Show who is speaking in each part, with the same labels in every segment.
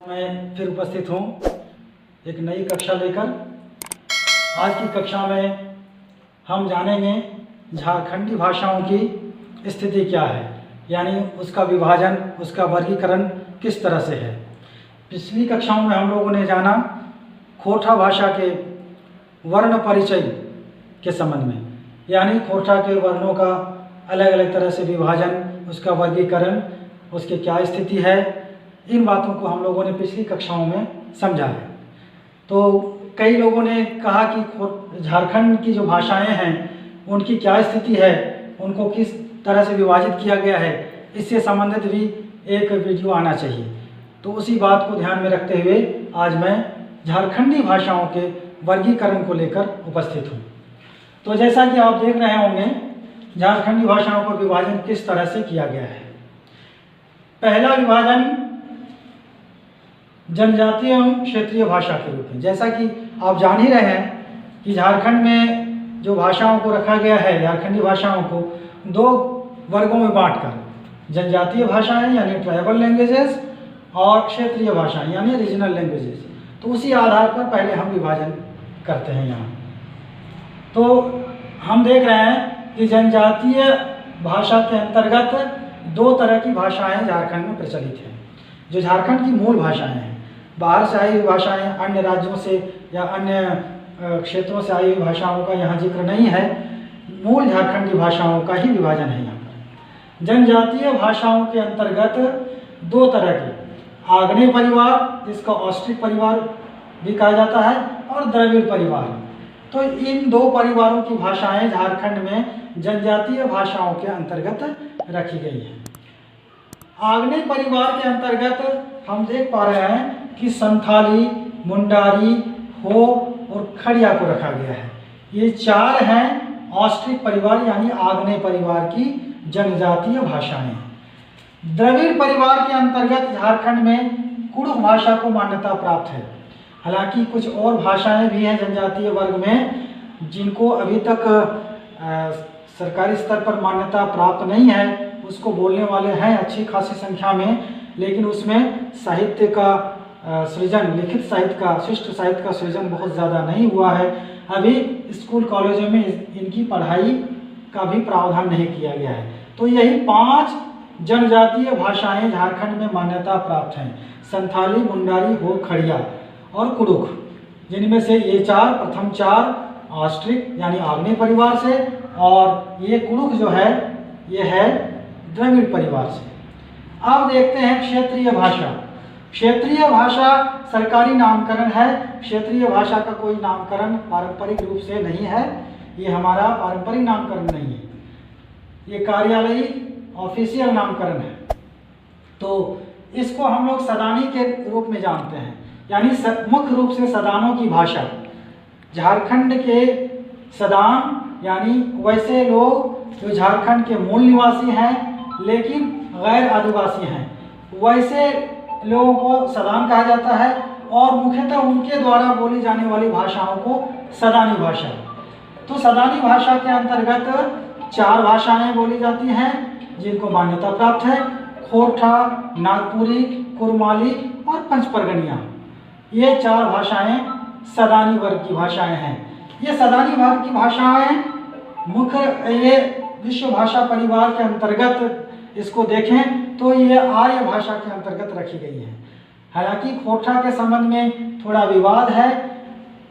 Speaker 1: मैं फिर उपस्थित हूँ एक नई कक्षा लेकर। आज की कक्षा में हम जानेंगे झारखंडी भाषाओं की स्थिति क्या है, यानी उसका विभाजन, उसका वर्गीकरण किस तरह से है। पिछली कक्षाओं में हम लोगों ने जाना खोरठा भाषा के वर्ण परिचय के संबंध में, यानी खोरठा के वर्णों का अलग अलग तरह से विभाजन, उसका वर्गीकरण, उसकी क्या स्थिति है, इन बातों को हम लोगों ने पिछली कक्षाओं में समझा है। तो कई लोगों ने कहा कि झारखंड की जो भाषाएं हैं उनकी क्या स्थिति है, उनको किस तरह से विभाजित किया गया है, इससे संबंधित भी एक वीडियो आना चाहिए। तो उसी बात को ध्यान में रखते हुए आज मैं झारखंडी भाषाओं के वर्गीकरण को लेकर उपस्थित हूँ। तो जैसा कि आप देख रहे होंगे झारखंडी भाषाओं का विभाजन किस तरह से किया गया है। पहला विभाजन जनजातीय एवं क्षेत्रीय भाषा के रूप में। जैसा कि आप जान ही रहे हैं कि झारखंड में जो भाषाओं को रखा गया है, झारखंडी भाषाओं को दो वर्गों में बांटकर, जनजातीय भाषाएं यानी ट्राइबल लैंग्वेजेस और क्षेत्रीय भाषाएं यानी रीजनल लैंग्वेजेस। तो उसी आधार पर पहले हम विभाजन करते हैं यहाँ। तो हम देख रहे हैं कि जनजातीय भाषा के अंतर्गत दो तरह की भाषाएं झारखंड में प्रचलित हैं, जो झारखंड की मूल भाषाएं हैं। बाहर से आई हुई भाषाएं, अन्य राज्यों से या अन्य क्षेत्रों से आई हुई भाषाओं का यहाँ जिक्र नहीं है, मूल झारखंडी भाषाओं का ही विभाजन है यहाँ पर। जनजातीय भाषाओं के अंतर्गत दो तरह के, आग्नेय परिवार जिसका ऑस्ट्रिक परिवार भी कहा जाता है और द्रविड़ परिवार। तो इन दो परिवारों की भाषाएं झारखंड में जनजातीय भाषाओं के अंतर्गत रखी गई हैं। आग्नेय परिवार के अंतर्गत हम देख पा रहे हैं कि संथाली, मुंडारी, हो और खड़िया को रखा गया है। ये चार हैं ऑस्ट्रिक परिवार यानी आग्नेय परिवार की जनजातीय भाषाएं। द्रविड़ परिवार के अंतर्गत झारखंड में कुड़ुख भाषा को मान्यता प्राप्त है। हालांकि कुछ और भाषाएं भी हैं जनजातीय वर्ग में जिनको अभी तक सरकारी स्तर पर मान्यता प्राप्त नहीं है। उसको बोलने वाले हैं अच्छी खासी संख्या में, लेकिन उसमें साहित्य का सृजन, लिखित साहित्य का, शिष्ट साहित्य का सृजन बहुत ज़्यादा नहीं हुआ है। अभी स्कूल कॉलेजों में इनकी पढ़ाई का भी प्रावधान नहीं किया गया है। तो यही 5 जनजातीय भाषाएं झारखंड में मान्यता प्राप्त हैं: संथाली, मुंडारी, हो, खड़िया और कुड़ुख, जिनमें से ये चार, प्रथम 4 ऑस्ट्रिक यानी आग्नेय परिवार से, और ये कुड़ुख जो है ये है द्रविड़ परिवार से। अब देखते हैं क्षेत्रीय भाषा। क्षेत्रीय भाषा सरकारी नामकरण है। क्षेत्रीय भाषा का कोई नामकरण पारंपरिक रूप से नहीं है, ये हमारा पारंपरिक नामकरण नहीं है, ये कार्यालयी ऑफिशियल नामकरण है। तो इसको हम लोग सदानी के रूप में जानते हैं, यानी मुख्य रूप से सदानों की भाषा। झारखंड के सदान यानी वैसे लोग जो झारखंड के मूल निवासी हैं लेकिन गैर आदिवासी हैं, वैसे लोगों को सदान कहा जाता है। और मुख्यतः उनके द्वारा बोली जाने वाली भाषाओं को सदानी भाषा। तो सदानी भाषा के अंतर्गत 4 भाषाएं बोली जाती हैं जिनको मान्यता प्राप्त है: खोरठा, नागपुरी, कुरमाली और पंचपरगनिया। ये 4 भाषाएं सदानी वर्ग की भाषाएं हैं। ये सदानी वर्ग की भाषाएं मुख्य, ये विश्व भाषा परिवार के अंतर्गत इसको देखें तो ये आर्य भाषा के अंतर्गत रखी गई है। हालांकि खोरठा के संबंध में थोड़ा विवाद है।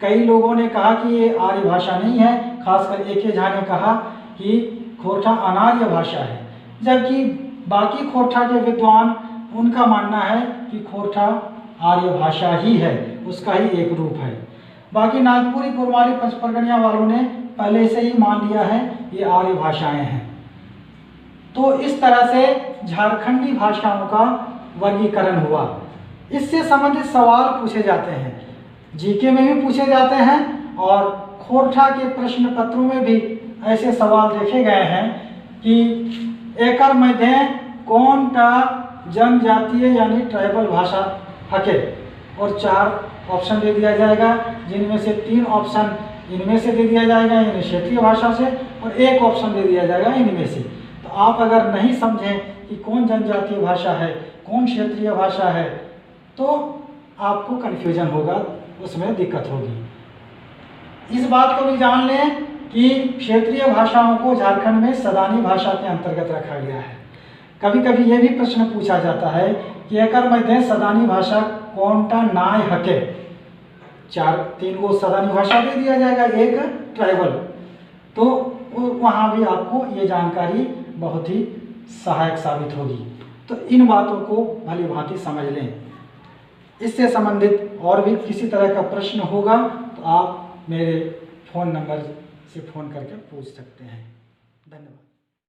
Speaker 1: कई लोगों ने कहा कि ये आर्य भाषा नहीं है, खासकर AK झा ने कहा कि खोरठा अनार्य भाषा है, जबकि बाकी खोरठा के विद्वान, उनका मानना है कि खोरठा आर्य भाषा ही है, उसका ही एक रूप है। बाकी नागपुरी, कुरमाली, पंचपरगनिया वालों ने पहले से ही मान लिया है ये आर्य भाषाएं हैं। तो इस तरह से झारखंडी भाषाओं का वर्गीकरण हुआ। इससे संबंधित सवाल पूछे जाते हैं, GK में भी पूछे जाते हैं और खोरठा के प्रश्न पत्रों में भी ऐसे सवाल देखे गए हैं कि एकर मध्य कौन टा जनजातीय यानी ट्राइबल भाषा हके, और 4 ऑप्शन दे दिया जाएगा, जिनमें से 3 ऑप्शन इनमें से दे दिया जाएगा यानी क्षेत्रीय भाषा से, और 1 ऑप्शन दे दिया जाएगा इनमें से। तो आप अगर नहीं समझें कि कौन जनजातीय भाषा है, कौन क्षेत्रीय भाषा है, तो आपको कन्फ्यूजन होगा, उसमें दिक्कत होगी। इस बात को भी जान लें कि क्षेत्रीय भाषाओं को झारखंड में सदानी भाषा के अंतर्गत रखा गया है। कभी कभी ये भी प्रश्न पूछा जाता है कि एकर मध्य सदानी भाषा कौनटा नाय हके, 3 गो सदानी भाषा दे दिया जाएगा, एक ट्राइबल, तो वहाँ भी आपको ये जानकारी बहुत ही सहायक साबित होगी। तो इन बातों को भली भांति समझ लें। इससे संबंधित और भी किसी तरह का प्रश्न होगा तो आप मेरे फ़ोन नंबर से फ़ोन करके पूछ सकते हैं। धन्यवाद।